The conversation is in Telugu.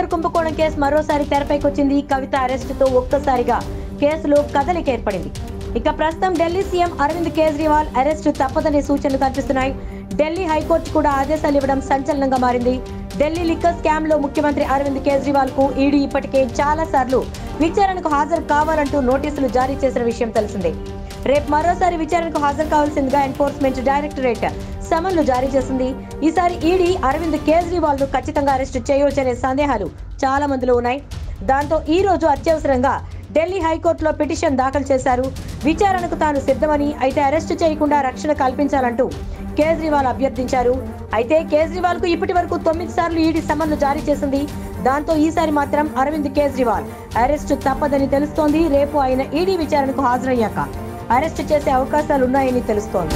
లిక్కర్ కుంభకోణం కేసు మరోసారి తెరపైకొచ్చింది. కవిత అరెస్టుతో ఒక్కసారిగా కేసులో కదలిక ఏర్పడింది. ఇక ప్రస్తుతం ఢిల్లీ సీఎం అరవింద్ కేజ్రీవాల్ అరెస్టు తప్పదనే సూచనలు కనిపిస్తున్నాయి. ఢిల్లీ హైకోర్టు కూడా ఆదేశాలు ఇవ్వడం సంచలనంగా మారింది. ఢిల్లీ లిక్కర్ స్కామ్ లో ముఖ్యమంత్రి అరవింద్ కేజ్రీవాల్ కు ఈడీ ఇప్పటికే చాలా సార్లు విచారణకు హాజరు కావాలంటూ నోటీసులు జారీ చేసిన విషయం తెలిసిందే. రేపు మరోసారి విచారణకు హాజరు కావాల్సిందిగా ఎన్ఫోర్స్మెంట్ డైరెక్టరేట్ సమన్లు జారీ చేసింది. ఈసారి ఈడీ అరవింద్ కేజ్రీవాల్ ను ఖచ్చితంగా అరెస్టు చేయవచ్చనే సందేహాలు చాలా మందిలో ఉన్నాయి. దాంతో ఈ రోజు అత్యవసరంగా ఢిల్లీ హైకోర్టులో పిటిషన్ దాఖలు చేశారు. విచారణకు తాను సిద్ధమని, అయితే అరెస్టు చేయకుండా రక్షణ కల్పించాలంటూ కేజ్రీవాల్ అభ్యర్థించారు. అయితే కేజ్రీవాల్ కు ఇప్పటి వరకు 9 సార్లు ఈడీ సమన్లు జారీ చేసింది. దాంతో ఈసారి మాత్రం అరవింద్ కేజ్రీవాల్ అరెస్టు తప్పదని తెలుస్తోంది. రేపు ఆయన ఈడీ విచారణకు హాజరయ్యాక అరెస్టు చేసే అవకాశాలున్నాయని తెలుస్తోంది.